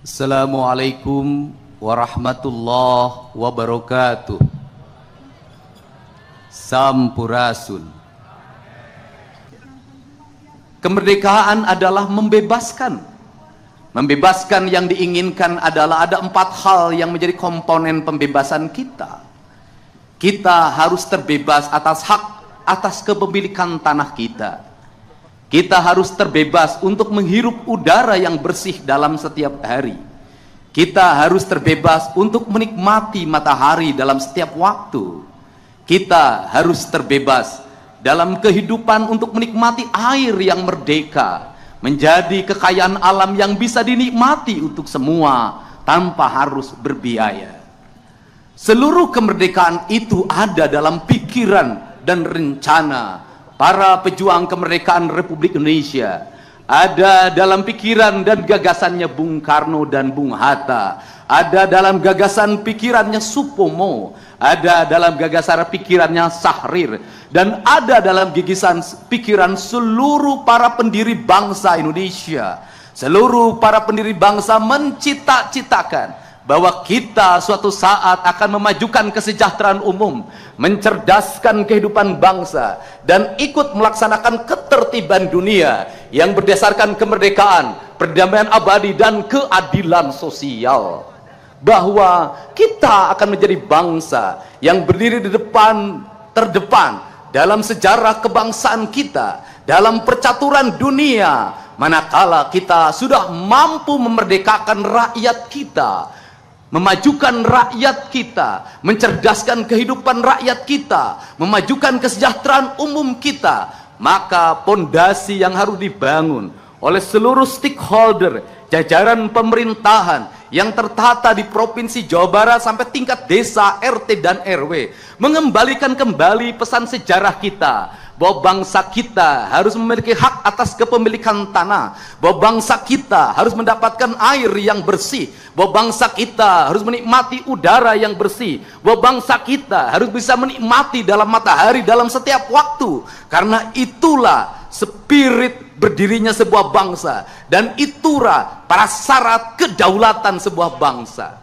Assalamualaikum warahmatullahi wabarakatuh. Sampurasun. Kemerdekaan adalah membebaskan. Membebaskan yang diinginkan adalah ada 4 hal yang menjadi komponen pembebasan kita. Kita harus terbebas atas hak, atas kepemilikan tanah kita. Kita harus terbebas untuk menghirup udara yang bersih dalam setiap hari. Kita harus terbebas untuk menikmati matahari dalam setiap waktu. Kita harus terbebas dalam kehidupan untuk menikmati air yang merdeka, menjadi kekayaan alam yang bisa dinikmati untuk semua tanpa harus berbiaya. Seluruh kemerdekaan itu ada dalam pikiran dan rencana para pejuang kemerdekaan Republik Indonesia. Ada dalam pikiran dan gagasannya Bung Karno dan Bung Hatta. Ada dalam gagasan pikirannya Supomo. Ada dalam gagasan pikirannya Syahrir. Dan ada dalam gagasan pikiran seluruh para pendiri bangsa Indonesia. Seluruh para pendiri bangsa mencita-citakan bahwa kita suatu saat akan memajukan kesejahteraan umum, mencerdaskan kehidupan bangsa, dan ikut melaksanakan ketertiban dunia yang berdasarkan kemerdekaan, perdamaian abadi, dan keadilan sosial. Bahwa kita akan menjadi bangsa yang berdiri di terdepan dalam sejarah kebangsaan kita, dalam percaturan dunia, manakala kita sudah mampu memerdekakan rakyat kita, memajukan rakyat kita, mencerdaskan kehidupan rakyat kita, memajukan kesejahteraan umum kita. Maka pondasi yang harus dibangun oleh seluruh stakeholder, jajaran pemerintahan yang tertata di Provinsi Jawa Barat sampai tingkat desa, RT dan RW, mengembalikan kembali pesan sejarah kita bahwa bangsa kita harus memiliki hak atas kepemilikan tanah, bahwa bangsa kita harus mendapatkan air yang bersih, bahwa bangsa kita harus menikmati udara yang bersih, bahwa bangsa kita harus bisa menikmati dalam matahari dalam setiap waktu. Karena itulah spirit berdirinya sebuah bangsa, dan itulah prasyarat kedaulatan sebuah bangsa.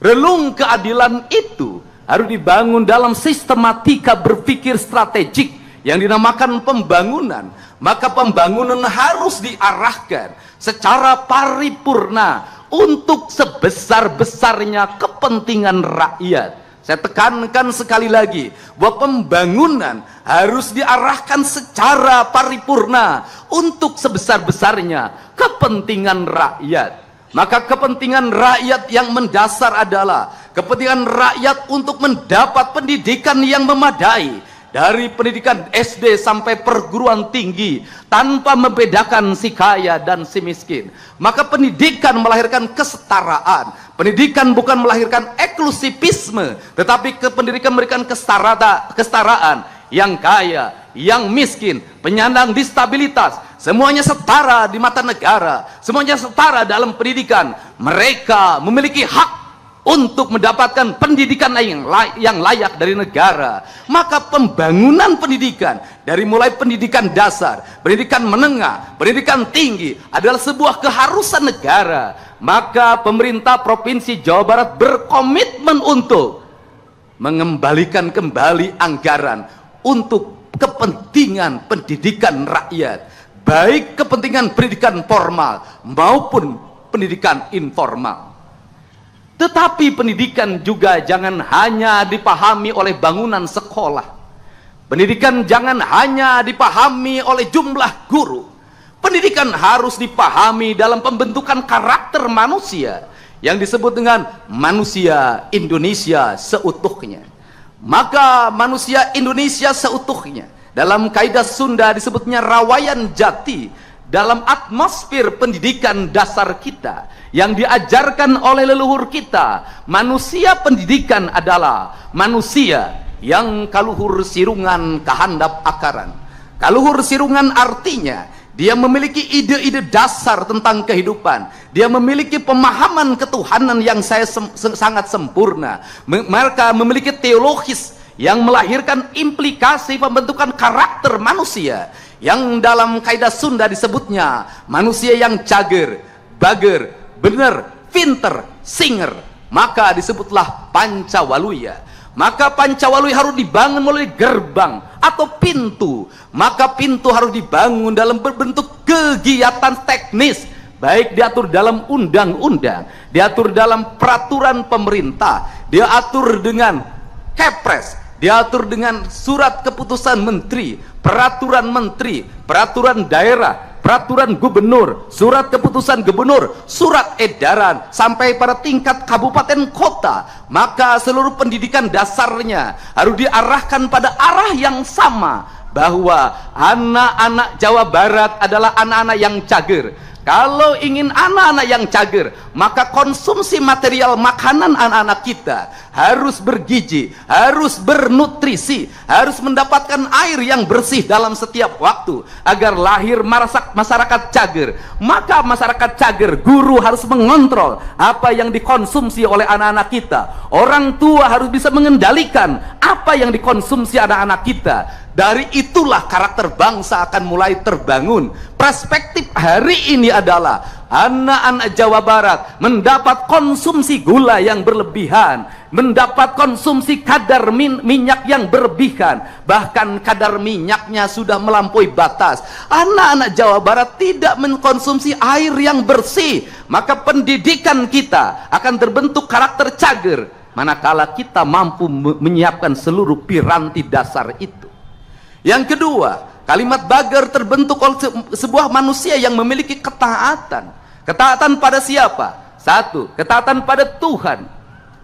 Relung keadilan itu harus dibangun dalam sistematika berpikir strategik yang dinamakan pembangunan. Maka pembangunan harus diarahkan secara paripurna untuk sebesar-besarnya kepentingan rakyat. Saya tekankan sekali lagi bahwa pembangunan harus diarahkan secara paripurna untuk sebesar-besarnya kepentingan rakyat. Maka kepentingan rakyat yang mendasar adalah kepentingan rakyat untuk mendapat pendidikan yang memadai, dari pendidikan SD sampai perguruan tinggi, tanpa membedakan si kaya dan si miskin. Maka pendidikan melahirkan kesetaraan. Pendidikan bukan melahirkan eksklusivisme, tetapi pendidikan memberikan kesetaraan. Yang kaya, yang miskin, penyandang disabilitas, semuanya setara di mata negara, semuanya setara dalam pendidikan. Mereka memiliki hak untuk mendapatkan pendidikan yang layak dari negara. Maka pembangunan pendidikan, dari mulai pendidikan dasar, pendidikan menengah, pendidikan tinggi, adalah sebuah keharusan negara. Maka pemerintah Provinsi Jawa Barat berkomitmen untuk mengembalikan kembali anggaran untuk kepentingan pendidikan rakyat, baik kepentingan pendidikan formal maupun pendidikan informal. Tetapi pendidikan juga jangan hanya dipahami oleh bangunan sekolah. Pendidikan jangan hanya dipahami oleh jumlah guru. Pendidikan harus dipahami dalam pembentukan karakter manusia yang disebut dengan manusia Indonesia seutuhnya. Maka manusia Indonesia seutuhnya dalam kaidah Sunda disebutnya rawayan jati. Dalam atmosfer pendidikan dasar kita yang diajarkan oleh leluhur kita, manusia pendidikan adalah manusia yang kaluhur sirungan kahandap akaran. Kaluhur sirungan artinya dia memiliki ide-ide dasar tentang kehidupan. Dia memiliki pemahaman ketuhanan yang sangat sempurna. Mereka memiliki teologis yang melahirkan implikasi pembentukan karakter manusia, yang dalam kaidah Sunda disebutnya manusia yang cager, bager, benar, pinter, singer, maka disebutlah Pancawaluya. Maka Pancawaluya harus dibangun melalui gerbang atau pintu. Maka pintu harus dibangun dalam berbentuk kegiatan teknis, baik diatur dalam undang-undang, diatur dalam peraturan pemerintah, diatur dengan Kepres, diatur dengan surat keputusan menteri, peraturan daerah, peraturan gubernur, surat keputusan gubernur, surat edaran, sampai pada tingkat kabupaten kota. Maka seluruh pendidikan dasarnya harus diarahkan pada arah yang sama, bahwa anak-anak Jawa Barat adalah anak-anak yang cager. Kalau ingin anak-anak yang cager, maka konsumsi material makanan anak-anak kita harus bergizi, harus bernutrisi, harus mendapatkan air yang bersih dalam setiap waktu, agar lahir masyarakat cager. Maka masyarakat cager, guru harus mengontrol apa yang dikonsumsi oleh anak-anak kita. Orang tua harus bisa mengendalikan apa yang dikonsumsi anak-anak kita. Dari itulah karakter bangsa akan mulai terbangun. Perspektif hari ini adalah anak-anak Jawa Barat mendapat konsumsi gula yang berlebihan, mendapat konsumsi kadar minyak yang berlebihan, bahkan kadar minyaknya sudah melampaui batas. Anak-anak Jawa Barat tidak mengkonsumsi air yang bersih, maka pendidikan kita akan terbentuk karakter cager manakala kita mampu menyiapkan seluruh piranti dasar itu. Yang kedua, kalimat bager terbentuk oleh sebuah manusia yang memiliki ketaatan. Ketaatan pada siapa? Satu, ketaatan pada Tuhan.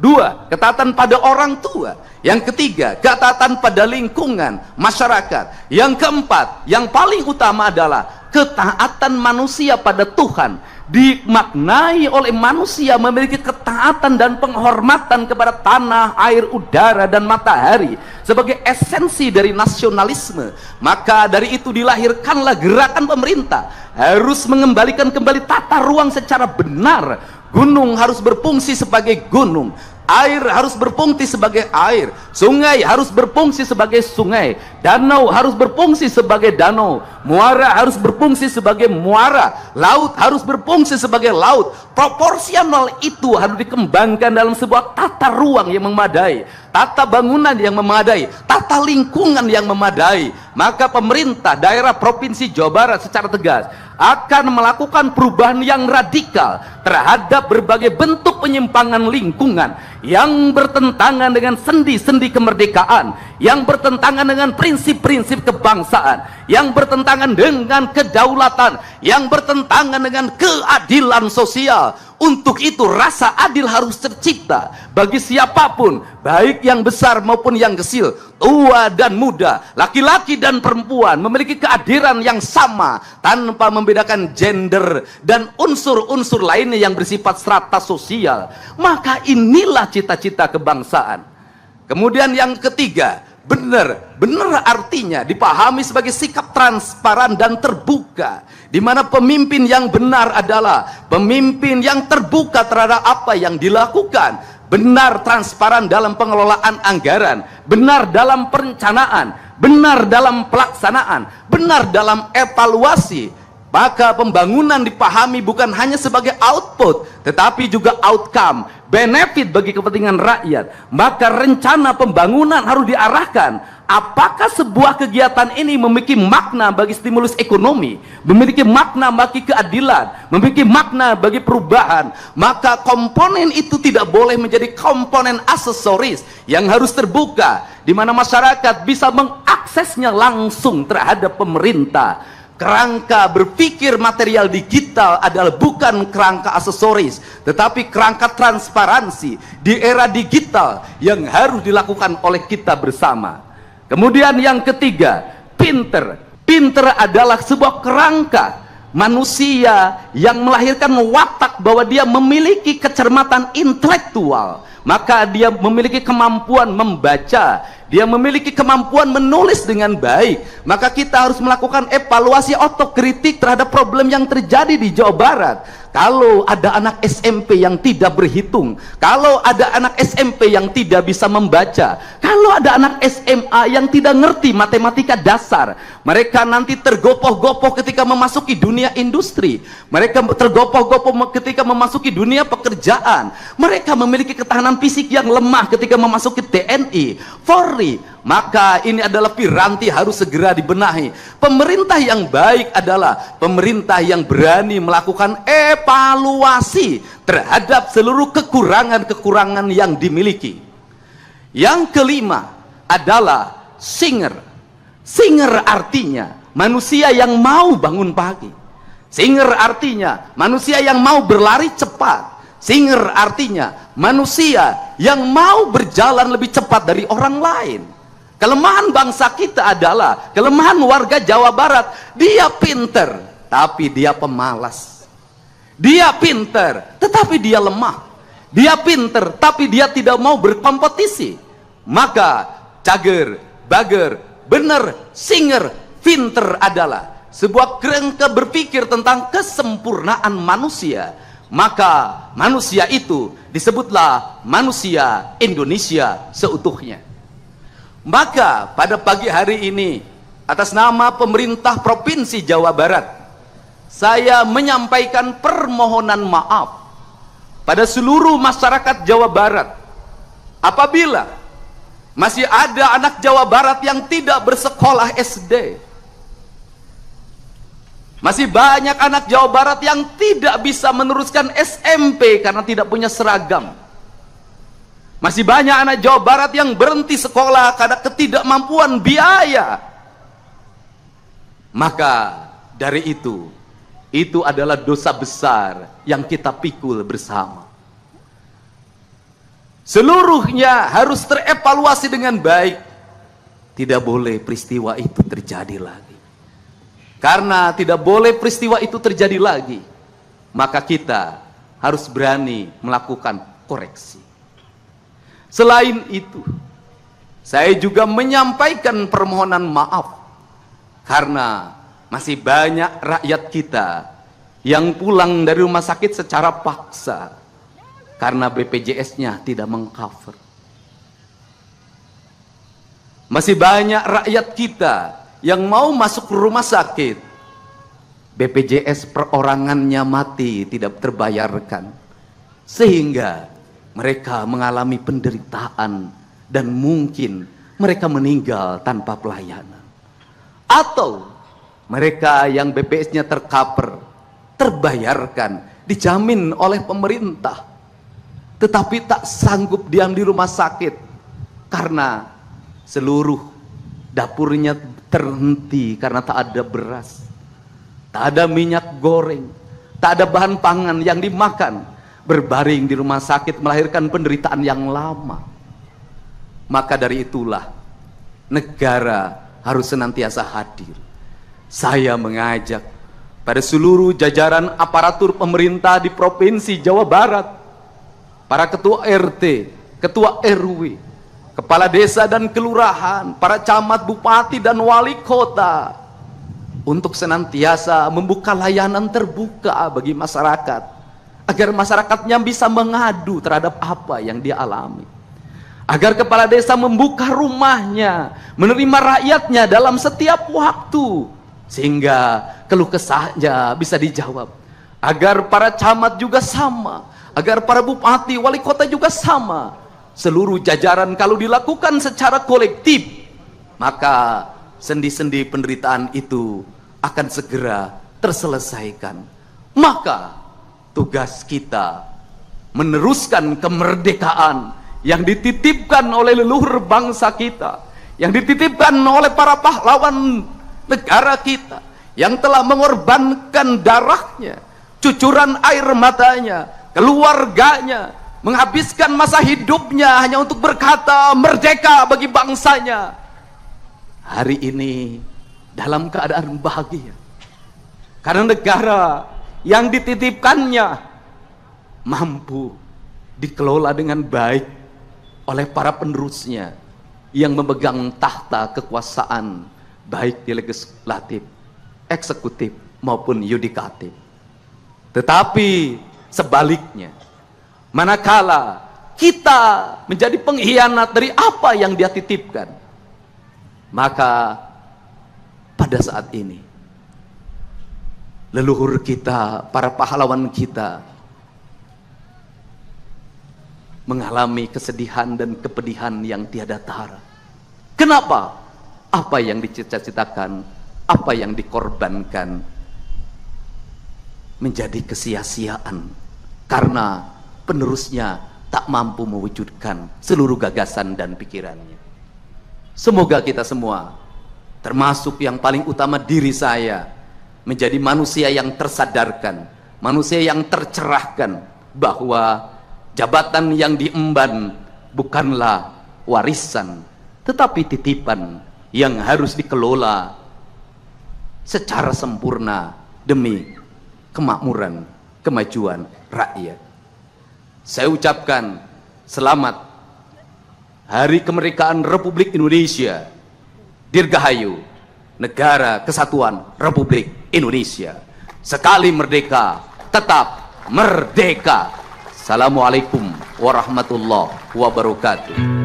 Dua, ketaatan pada orang tua. Yang ketiga, ketaatan pada lingkungan, masyarakat. Yang keempat, yang paling utama adalah ketaatan manusia pada Tuhan. Dimaknai oleh manusia memiliki ketaatan dan penghormatan kepada tanah, air, udara, dan matahari sebagai esensi dari nasionalisme. Maka dari itu dilahirkanlah gerakan pemerintah harus mengembalikan kembali tata ruang secara benar. Gunung harus berfungsi sebagai gunung, air harus berfungsi sebagai air, sungai harus berfungsi sebagai sungai, danau harus berfungsi sebagai danau, muara harus berfungsi sebagai muara, laut harus berfungsi sebagai laut. Proporsional itu harus dikembangkan dalam sebuah tata ruang yang memadai, tata bangunan yang memadai, tata lingkungan yang memadai. Maka pemerintah daerah provinsi Jawa Barat secara tegas akan melakukan perubahan yang radikal terhadap berbagai bentuk penyimpangan lingkungan yang bertentangan dengan sendi-sendi kemerdekaan, yang bertentangan dengan prinsip-prinsip kebangsaan, yang bertentangan dengan kedaulatan, yang bertentangan dengan keadilan sosial. Untuk itu rasa adil harus tercipta bagi siapapun, baik yang besar maupun yang kecil, tua dan muda, laki-laki dan perempuan, memiliki kehadiran yang sama tanpa membedakan gender dan unsur-unsur lainnya yang bersifat strata sosial. Maka inilah cita-cita kebangsaan. Kemudian yang ketiga, benar artinya dipahami sebagai sikap transparan dan terbuka, di mana pemimpin yang benar adalah pemimpin yang terbuka terhadap apa yang dilakukan, benar transparan dalam pengelolaan anggaran, benar dalam perencanaan, benar dalam pelaksanaan, benar dalam evaluasi. Maka pembangunan dipahami bukan hanya sebagai output, tetapi juga outcome, benefit bagi kepentingan rakyat. Maka rencana pembangunan harus diarahkan, apakah sebuah kegiatan ini memiliki makna bagi stimulus ekonomi, memiliki makna bagi keadilan, memiliki makna bagi perubahan. Maka komponen itu tidak boleh menjadi komponen aksesoris yang harus terbuka, di mana masyarakat bisa mengaksesnya langsung terhadap pemerintah. Kerangka berpikir material digital adalah bukan kerangka aksesoris, tetapi kerangka transparansi di era digital yang harus dilakukan oleh kita bersama. Kemudian yang ketiga, pinter. Pinter adalah sebuah kerangka manusia yang melahirkan watak bahwa dia memiliki kecermatan intelektual. Maka dia memiliki kemampuan membaca, dia memiliki kemampuan menulis dengan baik. Maka kita harus melakukan evaluasi otokritik terhadap problem yang terjadi di Jawa Barat. kalau ada anak SMP yang tidak berhitung, kalau ada anak SMP yang tidak bisa membaca, kalau ada anak SMA yang tidak ngerti matematika dasar, mereka nanti tergopoh-gopoh ketika memasuki dunia industri, mereka tergopoh-gopoh ketika memasuki dunia pekerjaan, mereka memiliki ketahanan fisik yang lemah ketika memasuki TNI, Polri. Maka ini adalah piranti harus segera dibenahi. Pemerintah yang baik adalah pemerintah yang berani melakukan evaluasi terhadap seluruh kekurangan-kekurangan yang dimiliki. Yang kelima adalah singer. Singer artinya manusia yang mau bangun pagi. Singer artinya manusia yang mau berlari cepat. Singer artinya manusia yang mau berjalan lebih cepat dari orang lain. Kelemahan bangsa kita adalah, kelemahan warga Jawa Barat, dia pinter tapi dia pemalas. Dia pinter tetapi dia lemah. Dia pinter tapi dia tidak mau berkompetisi. Maka cager, bager, bener, singer, pinter adalah sebuah kerangka berpikir tentang kesempurnaan manusia. Maka manusia itu disebutlah manusia Indonesia seutuhnya. Maka pada pagi hari ini, atas nama pemerintah Provinsi Jawa Barat, saya menyampaikan permohonan maaf pada seluruh masyarakat Jawa Barat apabila masih ada anak Jawa Barat yang tidak bersekolah SD. Masih banyak anak Jawa Barat yang tidak bisa meneruskan SMP karena tidak punya seragam. Masih banyak anak Jawa Barat yang berhenti sekolah karena ketidakmampuan biaya. Maka dari itu adalah dosa besar yang kita pikul bersama. Seluruhnya harus terevaluasi dengan baik. Tidak boleh peristiwa itu terjadi lagi. Karena tidak boleh peristiwa itu terjadi lagi, maka kita harus berani melakukan koreksi. Selain itu, saya juga menyampaikan permohonan maaf karena masih banyak rakyat kita yang pulang dari rumah sakit secara paksa karena BPJS-nya tidak mengcover. Masih banyak rakyat kita yang mau masuk rumah sakit, BPJS perorangannya mati, tidak terbayarkan, sehingga mereka mengalami penderitaan dan mungkin mereka meninggal tanpa pelayanan. Atau mereka yang BPJS-nya tercover, terbayarkan, dijamin oleh pemerintah, tetapi tak sanggup diam di rumah sakit karena seluruh dapurnya terhenti karena tak ada beras, tak ada minyak goreng, tak ada bahan pangan yang dimakan. Berbaring di rumah sakit melahirkan penderitaan yang lama. Maka dari itulah negara harus senantiasa hadir. Saya mengajak pada seluruh jajaran aparatur pemerintah di Provinsi Jawa Barat, para ketua RT, ketua RW, kepala desa dan kelurahan, para camat, bupati dan wali kota, untuk senantiasa membuka layanan terbuka bagi masyarakat, agar masyarakatnya bisa mengadu terhadap apa yang dia alami. Agar kepala desa membuka rumahnya, menerima rakyatnya dalam setiap waktu, sehingga keluh kesahnya bisa dijawab. Agar para camat juga sama, agar para bupati, wali kota juga sama. Seluruh jajaran kalau dilakukan secara kolektif, maka sendi-sendi penderitaan itu akan segera terselesaikan. Maka tugas kita meneruskan kemerdekaan yang dititipkan oleh leluhur bangsa kita, yang dititipkan oleh para pahlawan negara kita, yang telah mengorbankan darahnya, cucuran air matanya, keluarganya, menghabiskan masa hidupnya hanya untuk berkata merdeka bagi bangsanya. Hari ini dalam keadaan bahagia karena negara yang dititipkannya mampu dikelola dengan baik oleh para penerusnya yang memegang tahta kekuasaan baik di legislatif, eksekutif maupun yudikatif. Tetapi sebaliknya, manakala kita menjadi pengkhianat dari apa yang Dia titipkan, maka pada saat ini leluhur kita, para pahlawan kita mengalami kesedihan dan kepedihan yang tiada tara. Kenapa? Apa yang dicita-citakan, apa yang dikorbankan menjadi kesia-siaan karena penerusnya tak mampu mewujudkan seluruh gagasan dan pikirannya. Semoga kita semua, termasuk yang paling utama diri saya, menjadi manusia yang tersadarkan, manusia yang tercerahkan bahwa jabatan yang diemban bukanlah warisan, tetapi titipan yang harus dikelola secara sempurna demi kemakmuran, kemajuan rakyat. Saya ucapkan selamat Hari Kemerdekaan Republik Indonesia. Dirgahayu Negara Kesatuan Republik Indonesia. Sekali merdeka, tetap merdeka. Assalamualaikum warahmatullahi wabarakatuh.